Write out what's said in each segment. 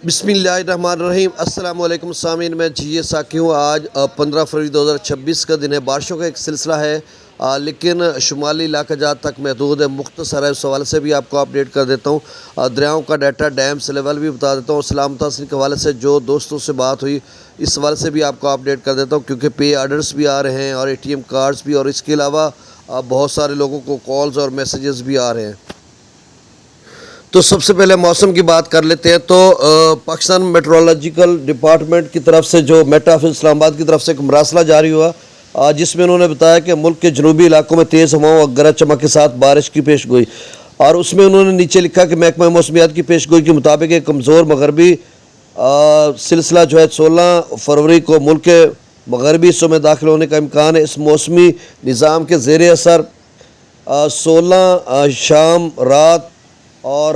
بسم اللہ الرحمن الرحیم۔ السلام علیکم سامعین، میں جی ساکی ہوں۔ آج 15 فروری 2026 کا دن ہے۔ بارشوں کا ایک سلسلہ ہے لیکن شمالی علاقہ جہاں تک محدود ہے، مختصر ہے، اس حوالے سے بھی آپ کو اپڈیٹ کر دیتا ہوں۔ دریاؤں کا ڈیٹا، ڈیم سے لیول بھی بتا دیتا ہوں۔ سلامت حاصل کے حوالے سے جو دوستوں سے بات ہوئی اس حوالے سے بھی آپ کو اپڈیٹ کر دیتا ہوں، کیونکہ پے آرڈرز بھی آ رہے ہیں اور ATM کارڈز بھی، اور اس کے علاوہ بہت سارے لوگوں کو کالز اور میسیجز بھی آ رہے ہیں۔ تو سب سے پہلے موسم کی بات کر لیتے ہیں۔ تو پاکستان میٹرولوجیکل ڈپارٹمنٹ کی طرف سے جو میٹ آفس اسلام آباد کی طرف سے ایک مراسلہ جاری ہوا، جس میں انہوں نے بتایا کہ ملک کے جنوبی علاقوں میں تیز ہواؤں اور گرج چمک کے ساتھ بارش کی پیش گوئی، اور اس میں انہوں نے نیچے لکھا کہ محکمہ موسمیات کی پیش گوئی کے مطابق ایک کمزور مغربی سلسلہ جو ہے 16 فروری کو ملک کے مغربی حصوں میں داخل ہونے کا امکان ہے۔ اس موسمی نظام کے زیر اثر 16 شام رات اور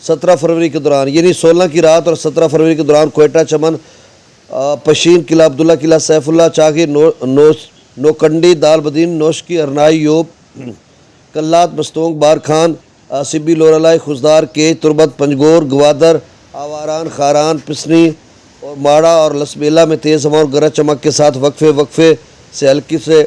17 فروری کے دوران، یعنی 16 کی رات اور 17 فروری کے دوران کوئٹہ، چمن، پشین، قلعہ عبداللہ، قلعہ سیف اللہ، چاغی، نوکنڈی، دال بدین، نوشکی، ارنائی، یوب، کلات، مستونگ، بارکھان، سبی، لورالائی، خزدار، کیج، تربت، پنجگور، گوادر، آواران، خاران، پسنی اور ماڑا اور لسبیلا میں تیز ہوا اور گرج چمک کے ساتھ وقفے سے ہلکی سے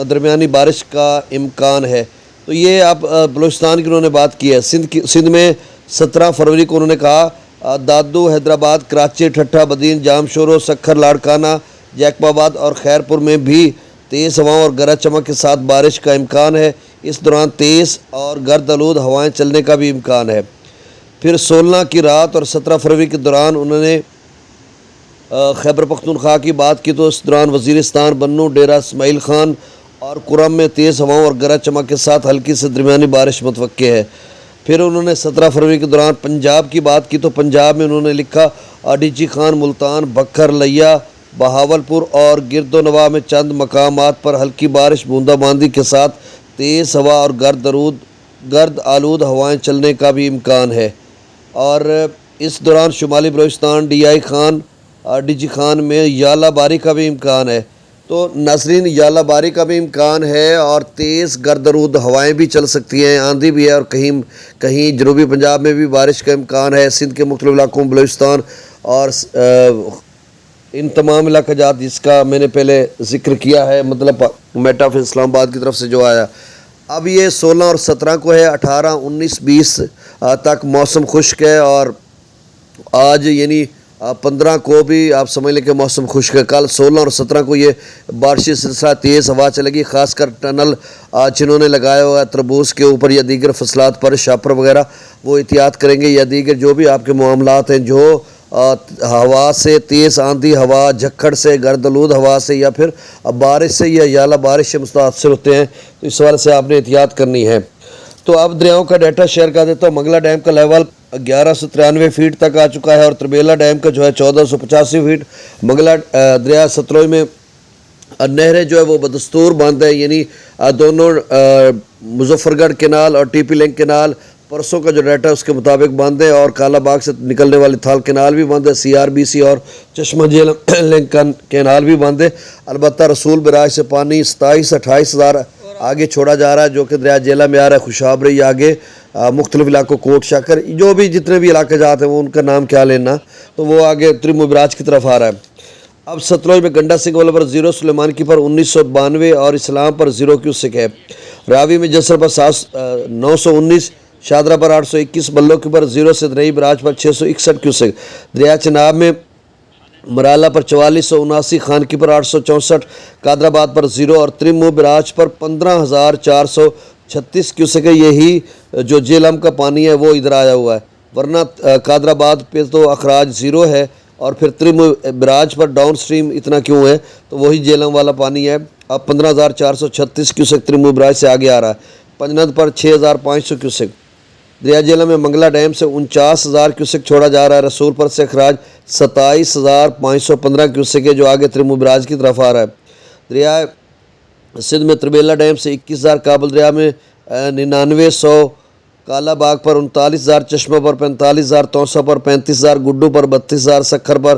درمیانی بارش کا امکان ہے۔ تو یہ آپ بلوچستان کی انہوں نے بات کی ہے۔ سندھ میں 17 فروری کو انہوں نے کہا دادو، حیدرآباد، کراچی، ٹھٹھہ، بدین، جام شورو، سکھر، لاڑکانہ، جیکب آباد اور خیرپور میں بھی تیز ہواؤں اور گرج چمک کے ساتھ بارش کا امکان ہے۔ اس دوران تیز اور گرد آلود ہوائیں چلنے کا بھی امکان ہے۔ پھر 16 کی رات اور 17 فروری کے دوران انہوں نے خیبر پختونخوا کی بات کی، تو اس دوران وزیرستان، بنوں، ڈیرہ اسماعیل خان اور کرم میں تیز ہواؤں اور گرج چمک کے ساتھ ہلکی سے درمیانی بارش متوقع ہے۔ پھر انہوں نے 17 فروری کے دوران پنجاب کی بات کی، تو پنجاب میں انہوں نے لکھا ڈیچی خان، ملتان، بکھر، لیا، بہاولپور اور گرد و نواح میں چند مقامات پر ہلکی بارش، بوندا باندی کے ساتھ تیز ہوا اور گرد آلود ہوائیں چلنے کا بھی امکان ہے۔ اور اس دوران شمالی بلوچستان، ڈیجی خان میں یالہ باری کا بھی امکان ہے۔ تو ناظرین، یالہ باری کا بھی امکان ہے اور تیز گرد آلود ہوائیں بھی چل سکتی ہیں، آندھی بھی ہے، اور کہیں جنوبی پنجاب میں بھی بارش کا امکان ہے، سندھ کے مختلف علاقوں، بلوچستان اور ان تمام علاقہ جات جس کا میں نے پہلے ذکر کیا ہے، مطلب میٹ آفس اسلام آباد کی طرف سے جو آیا۔ اب یہ 16 اور 17 کو ہے، 18، 19، 20 تک موسم خشک ہے، اور آج یعنی 15 کو بھی آپ سمجھ لیں کہ موسم خشک ہے۔ کل 16 اور 17 کو یہ بارشی سلسلہ تیز ہوا چلے گی، خاص کر ٹنل جنہوں نے لگایا ہوا ہے تربوز کے اوپر یا دیگر فصلات پر، شاپر وغیرہ، وہ احتیاط کریں گے، یا دیگر جو بھی آپ کے معاملات ہیں جو ہوا سے، تیز آندھی ہوا، جھکڑ سے، گرد آلود ہوا سے، یا پھر بارش سے یا یالہ بارش سے متاثر ہوتے ہیں، تو اس حوالے سے آپ نے احتیاط کرنی ہے۔ تو اب دریاؤں کا ڈیٹا شیئر کر دیتا ہوں۔ منگلہ ڈیم کا لیول 1193 فیٹ تک آ چکا ہے، اور تربیلا ڈیم کا جو ہے 1485 فیٹ۔ منگلہ دریا ستلج میں نہریں جو ہے وہ بدستور بند ہے، یعنی دونوں مظفر گڑھ کینال اور ٹی پی لنک کینال پرسوں کا جو ڈیٹا ہے اس کے مطابق بند ہے، اور کالا باغ سے نکلنے والی تھال کینال بھی بند ہے، CRBC اور چشمہ جہلم لنک کینال بھی بند ہے۔ البتہ رسول براج سے پانی 27-28 ہزار آگے چھوڑا جا رہا ہے، جو کہ دریا جیلم میں آ رہا ہے، خوشاب رہی آگے مختلف علاقوں، کوٹ شاکر، جو بھی جتنے بھی علاقے جات ہیں وہ ان کا نام کیا لینا، تو وہ آگے تریم براج کی طرف آ رہا ہے۔ اب ستلج میں گنڈا سنگھ والے پر 0، سلیمان کی پر 1992 اور اسلام پر 0 کیوسک ہے۔ راوی میں جسر پر 919، شادرہ پر 821، بلو کی پر 0 سے درئی براج پر 661 کیوسک۔ دریا چناب میں مرالہ پر 4479، خانکی پر 864، قادر آباد پر 0 اور ترمو براج پر 15436 کیوسک ہے۔ یہی جو جیلم کا پانی ہے وہ ادھر آیا ہوا ہے، ورنہ قادر آباد پہ تو اخراج 0 ہے، اور پھر ترمو براج پر ڈاؤن سٹریم اتنا کیوں ہے، تو وہی جیلم والا پانی ہے۔ اب 15436 کیوسک ترمو براج سے آگے آ رہا ہے۔ پنجند پر 6500 کیوسک۔ دریا جیلم میں منگلہ ڈیم سے 49,000 کیوسک چھوڑا جا رہا ہے، رسول پر سے اخراج 27,515 کیوسک ہے، جو آگے ترمو براج کی طرف آ رہا ہے۔ دریا سندھ میں تربیلا ڈیم سے 21,000، کابل دریا میں 9900، کالا باغ پر 39,000، چشمہ پر 45,000، توسا پر 35,000، گڈو پر 32,000، سکھر پر